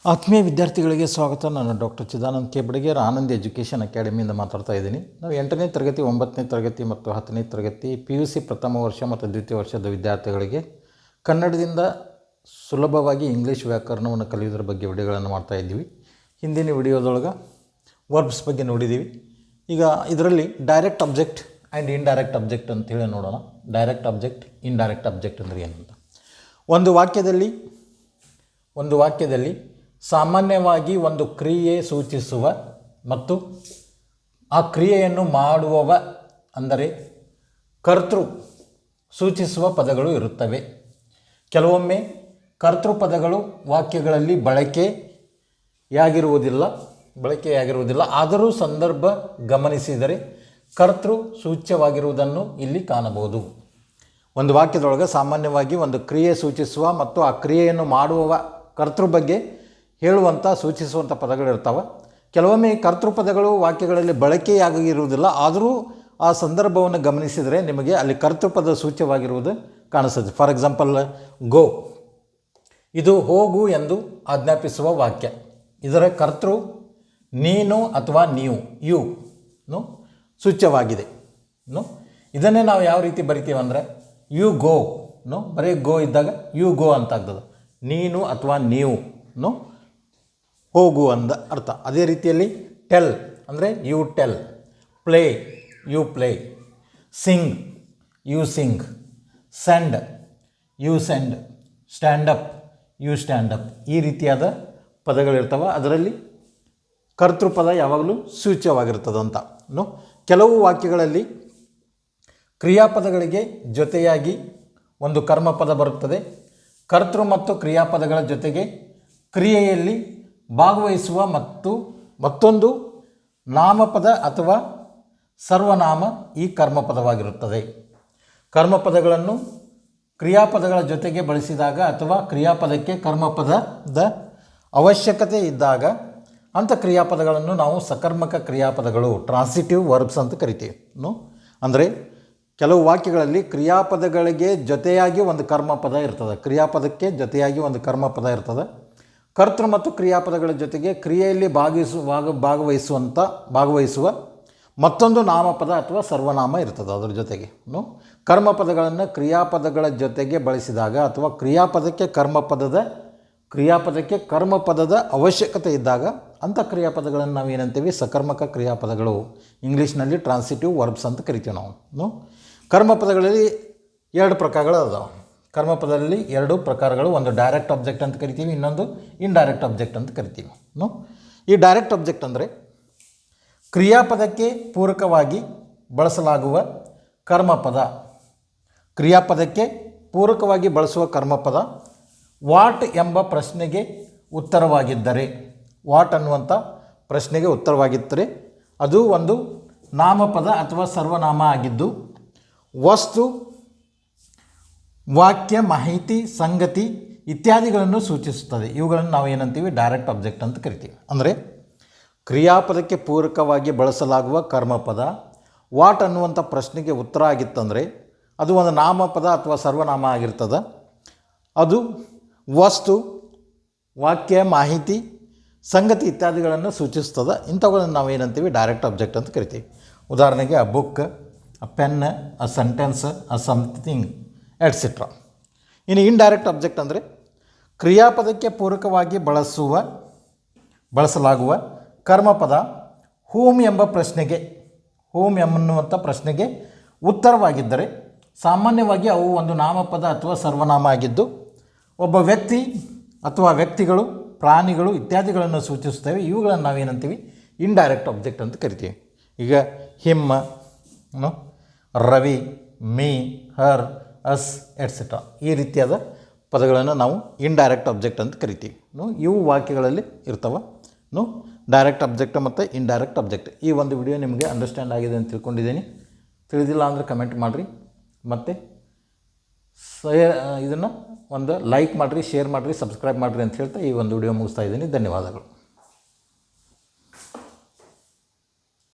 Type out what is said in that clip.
ಆತ್ಮೀಯ ವಿದ್ಯಾರ್ಥಿಗಳಿಗೆ ಸ್ವಾಗತ. ನಾನು doctor Chidananda K Badager, Anand education ಅಕಾಡೆಮಿಯಿಂದ ಮಾತಾಡ್ತಾ ಇದ್ದೀನಿ. ನಾವು 8ನೇ ತರಗತಿ 9ನೇ ತರಗತಿ ಮತ್ತು 10ನೇ ತರಗತಿ PUC ಪ್ರಥಮ ವರ್ಷ ಮತ್ತು ದ್ವಿತೀಯ ವರ್ಷದ ವಿದ್ಯಾರ್ಥಿಗಳಿಗೆ ಕನ್ನಡದಿಂದ ಸುಲಭವಾಗಿ ಇಂಗ್ಲೀಷ್ ವ್ಯಾಕರಣವನ್ನು ಕಲಿಯೋದ್ರ ಬಗ್ಗೆ ವಿಡಿಯೋಗಳನ್ನು ಮಾಡ್ತಾಯಿದ್ದೀವಿ. ಹಿಂದಿನ ವಿಡಿಯೋದೊಳಗೆ ವರ್ಬ್ಸ್ ಬಗ್ಗೆ ನೋಡಿದ್ದೀವಿ. ಈಗ ಇದರಲ್ಲಿ direct object and indirect object ಅಂತೇಳಿ ನೋಡೋಣ. ಡೈರೆಕ್ಟ್ ಅಬ್ಜೆಕ್ಟ್, ಇಂಡೈರೆಕ್ಟ್ ಅಬ್ಜೆಕ್ಟ್ ಅಂದರೆ ಏನಂತ. ಒಂದು ವಾಕ್ಯದಲ್ಲಿ ಸಾಮಾನ್ಯವಾಗಿ ಒಂದು ಕ್ರಿಯೆ ಸೂಚಿಸುವ ಮತ್ತು ಆ ಕ್ರಿಯೆಯನ್ನು ಮಾಡುವವ ಅಂದರೆ ಕರ್ತೃ ಸೂಚಿಸುವ ಪದಗಳು ಇರುತ್ತವೆ. ಕೆಲವೊಮ್ಮೆ ಕರ್ತೃಪದಗಳು ವಾಕ್ಯಗಳಲ್ಲಿ ಬಳಕೆಯಾಗಿರುವುದಿಲ್ಲ. ಆದರೂ ಸಂದರ್ಭ ಗಮನಿಸಿದರೆ ಕರ್ತೃ ಸೂಚ್ಯವಾಗಿರುವುದನ್ನು ಇಲ್ಲಿ ಕಾಣಬಹುದು. ಒಂದು ವಾಕ್ಯದೊಳಗೆ ಸಾಮಾನ್ಯವಾಗಿ ಒಂದು ಕ್ರಿಯೆ ಸೂಚಿಸುವ ಮತ್ತು ಆ ಕ್ರಿಯೆಯನ್ನು ಮಾಡುವವ ಕರ್ತೃ ಬಗ್ಗೆ ಹೇಳುವಂಥ ಸೂಚಿಸುವಂಥ ಪದಗಳಿರ್ತಾವೆ. ಕೆಲವೊಮ್ಮೆ ಕರ್ತೃಪದಗಳು ವಾಕ್ಯಗಳಲ್ಲಿ ಬಳಕೆಯಾಗಿರುವುದಿಲ್ಲ, ಆದರೂ ಆ ಸಂದರ್ಭವನ್ನು ಗಮನಿಸಿದರೆ ನಿಮಗೆ ಅಲ್ಲಿ ಕರ್ತೃಪದ ಸೂಚ್ಯವಾಗಿರುವುದು ಕಾಣಿಸ್ತದೆ. ಫಾರ್ ಎಕ್ಸಾಂಪಲ್, ಗೋ, ಇದು ಹೋಗು ಎಂದು ಆಜ್ಞಾಪಿಸುವ ವಾಕ್ಯ. ಇದರ ಕರ್ತೃ ನೀನು ಅಥವಾ ನೀವು, ಯು ಸೂಚ್ಯವಾಗಿದೆ. ಇದನ್ನೇ ನಾವು ಯಾವ ರೀತಿ ಬರಿತೀವಿ ಅಂದರೆ ಯು ಗೋ, ಬರೀ ಗೋ ಇದ್ದಾಗ ಯು ಗೋ ಅಂತ ಆಗ್ತದೆ. ನೀನು ಅಥವಾ ನೀವು ಹೋಗು ಅಂದ ಅರ್ಥ. ಅದೇ ರೀತಿಯಲ್ಲಿ ಟೆಲ್ ಅಂದರೆ you tell, play you play, sing you sing, send you send, stand up you stand up. ಈ ರೀತಿಯಾದ ಪದಗಳಿರ್ತವೆ. ಅದರಲ್ಲಿ ಕರ್ತೃಪದ ಯಾವಾಗಲೂ ಸೂಚ್ಯವಾಗಿರ್ತದಂತ. ಕೆಲವು ವಾಕ್ಯಗಳಲ್ಲಿ ಕ್ರಿಯಾಪದಗಳಿಗೆ ಜೊತೆಯಾಗಿ ಒಂದು ಕರ್ಮಪದ ಬರುತ್ತದೆ. ಕರ್ತೃ ಮತ್ತು ಕ್ರಿಯಾಪದಗಳ ಜೊತೆಗೆ ಕ್ರಿಯೆಯಲ್ಲಿ ಭಾಗವಹಿಸುವ ಮತ್ತೊಂದು ನಾಮಪದ ಅಥವಾ ಸರ್ವನಾಮ ಈ ಕರ್ಮಪದವಾಗಿರುತ್ತದೆ. ಕರ್ಮಪದಗಳನ್ನು ಕ್ರಿಯಾಪದಗಳ ಜೊತೆಗೆ ಬಳಸಿದಾಗ ಅಥವಾ ಕ್ರಿಯಾಪದಕ್ಕೆ ಕರ್ಮಪದದ ಅವಶ್ಯಕತೆ ಇದ್ದಾಗ ಅಂಥ ಕ್ರಿಯಾಪದಗಳನ್ನು ನಾವು ಸಕರ್ಮಕ ಕ್ರಿಯಾಪದಗಳು, ಟ್ರಾನ್ಸಿಟಿವ್ ವರ್ಬ್ಸ್ ಅಂತ ಕರಿತೀವಿ. ಅಂದರೆ ಕೆಲವು ವಾಕ್ಯಗಳಲ್ಲಿ ಕ್ರಿಯಾಪದಗಳಿಗೆ ಜೊತೆಯಾಗಿ ಒಂದು ಕರ್ಮಪದ ಇರ್ತದೆ. ಕ್ರಿಯಾಪದಕ್ಕೆ ಜೊತೆಯಾಗಿ ಒಂದು ಕರ್ಮಪದ ಇರ್ತದೆ. ಕರ್ತೃ ಮತ್ತು ಕ್ರಿಯಾಪದಗಳ ಜೊತೆಗೆ ಕ್ರಿಯೆಯಲ್ಲಿ ಭಾಗವಹಿಸುವ ಮತ್ತೊಂದು ನಾಮಪದ ಅಥವಾ ಸರ್ವನಾಮ ಇರ್ತದೆ. ಅದರ ಜೊತೆಗೆ ಕರ್ಮಪದಗಳನ್ನು ಕ್ರಿಯಾಪದಗಳ ಜೊತೆಗೆ ಬಳಸಿದಾಗ ಅಥವಾ ಕ್ರಿಯಾಪದಕ್ಕೆ ಕರ್ಮಪದದ ಅವಶ್ಯಕತೆ ಇದ್ದಾಗ ಅಂಥ ಕ್ರಿಯಾಪದಗಳನ್ನು ನಾವು ಏನಂತೀವಿ, ಸಕರ್ಮಕ ಕ್ರಿಯಾಪದಗಳು. ಇಂಗ್ಲೀಷ್ನಲ್ಲಿ ಟ್ರಾನ್ಸಿಟಿವ್ ವರ್ಬ್ಸ್ ಅಂತ ಕರಿತೀವಿ ನಾವು. ಕರ್ಮಪದಗಳಲ್ಲಿ 2 ಪ್ರಕಾರಗಳು ಅದಾವೆ. ಕರ್ಮಪದದಲ್ಲಿ 2 ಪ್ರಕಾರಗಳು. ಒಂದು ಡೈರೆಕ್ಟ್ ಅಬ್ಜೆಕ್ಟ್ ಅಂತ ಕರಿತೀವಿ, ಇನ್ನೊಂದು ಇಂಡೈರೆಕ್ಟ್ ಅಬ್ಜೆಕ್ಟ್ ಅಂತ ಕರಿತೀವಿ. ಈ ಡೈರೆಕ್ಟ್ ಅಬ್ಜೆಕ್ಟ್ ಅಂದರೆ ಕ್ರಿಯಾಪದಕ್ಕೆ ಪೂರಕವಾಗಿ ಬಳಸಲಾಗುವ ಕರ್ಮಪದ. ಕ್ರಿಯಾಪದಕ್ಕೆ ಪೂರಕವಾಗಿ ಬಳಸುವ ಕರ್ಮಪದ ವಾಟ್ ಎಂಬ ಪ್ರಶ್ನೆಗೆ ಉತ್ತರವಾಗಿದ್ದರೆ, ವಾಟ್ ಅನ್ನುವಂಥ ಪ್ರಶ್ನೆಗೆ ಉತ್ತರವಾಗಿದ್ದರೆ ಅದು ಒಂದು ನಾಮಪದ ಅಥವಾ ಸರ್ವನಾಮ ಆಗಿದ್ದು ವಸ್ತು, ವಾಕ್ಯ, ಮಾಹಿತಿ, ಸಂಗತಿ ಇತ್ಯಾದಿಗಳನ್ನು ಸೂಚಿಸುತ್ತದೆ. ಇವುಗಳನ್ನು ನಾವು ಏನಂತೀವಿ, ಡೈರೆಕ್ಟ್ ಅಬ್ಜೆಕ್ಟ್ ಅಂತ ಕರಿತೀವಿ. ಅಂದರೆ ಕ್ರಿಯಾಪದಕ್ಕೆ ಪೂರಕವಾಗಿ ಬಳಸಲಾಗುವ ಕರ್ಮಪದ ವಾಟ್ ಅನ್ನುವಂಥ ಪ್ರಶ್ನೆಗೆ ಉತ್ತರ ಆಗಿತ್ತಂದರೆ ಅದು ಒಂದು ನಾಮಪದ ಅಥವಾ ಸರ್ವನಾಮ ಆಗಿರ್ತದೆ. ಅದು ವಸ್ತು, ವಾಕ್ಯ, ಮಾಹಿತಿ, ಸಂಗತಿ ಇತ್ಯಾದಿಗಳನ್ನು ಸೂಚಿಸ್ತದೆ. ಇಂಥವುಗಳನ್ನು ನಾವು ಏನಂತೀವಿ, ಡೈರೆಕ್ಟ್ ಅಬ್ಜೆಕ್ಟ್ ಅಂತ ಕರಿತೀವಿ. ಉದಾಹರಣೆಗೆ a book, a pen, a sentence, a something et cetera. ಇನ್ನು ಇಂಡೈರೆಕ್ಟ್ ಅಬ್ಜೆಕ್ಟ್ ಅಂದರೆ ಕ್ರಿಯಾಪದಕ್ಕೆ ಪೂರಕವಾಗಿ ಬಳಸಲಾಗುವ ಕರ್ಮಪದ ಹೂಮ್ ಎನ್ನುವಂಥ ಪ್ರಶ್ನೆಗೆ ಉತ್ತರವಾಗಿದ್ದರೆ ಸಾಮಾನ್ಯವಾಗಿ ಅವು ಒಂದು ನಾಮಪದ ಅಥವಾ ಸರ್ವನಾಮ ಆಗಿದ್ದು ಒಬ್ಬ ವ್ಯಕ್ತಿ ಅಥವಾ ವ್ಯಕ್ತಿಗಳು, ಪ್ರಾಣಿಗಳು ಇತ್ಯಾದಿಗಳನ್ನು ಸೂಚಿಸುತ್ತವೆ. ಇವುಗಳನ್ನು ನಾವೇನಂತೀವಿ, ಇಂಡೈರೆಕ್ಟ್ ಅಬ್ಜೆಕ್ಟ್ ಅಂತ ಕರಿತೀವಿ. ಈಗ ಹಿಮ್, ರವಿ, ಮೀ, ಹರ್, ಅಸ್ ಎಟ್ಸೆಟ್ರಾ ಈ ರೀತಿಯಾದ ಪದಗಳನ್ನು ನಾವು ಇಂಡೈರೆಕ್ಟ್ ಅಬ್ಜೆಕ್ಟ್ ಅಂತ ಕರಿತೀವಿ. ಇವು ವಾಕ್ಯಗಳಲ್ಲಿ ಇರ್ತವೆ. ಡೈರೆಕ್ಟ್ ಅಬ್ಜೆಕ್ಟ್ ಮತ್ತು ಇಂಡೈರೆಕ್ಟ್ ಅಬ್ಜೆಕ್ಟ್. ಈ ಒಂದು ವಿಡಿಯೋ ನಿಮಗೆ ಅಂಡರ್ಸ್ಟ್ಯಾಂಡ್ ಆಗಿದೆ ಅಂತ ತಿಳ್ಕೊಂಡಿದ್ದೀನಿ. ತಿಳಿದಿಲ್ಲ ಅಂದರೆ ಕಮೆಂಟ್ ಮಾಡಿರಿ, ಮತ್ತು ಇದನ್ನು ಒಂದು ಲೈಕ್ ಮಾಡಿರಿ, ಶೇರ್ ಮಾಡಿರಿ, ಸಬ್ಸ್ಕ್ರೈಬ್ ಮಾಡಿರಿ ಅಂತ ಹೇಳ್ತಾ ಈ ಒಂದು ವಿಡಿಯೋ ಮುಗಿಸ್ತಾ ಇದ್ದೀನಿ. ಧನ್ಯವಾದಗಳು.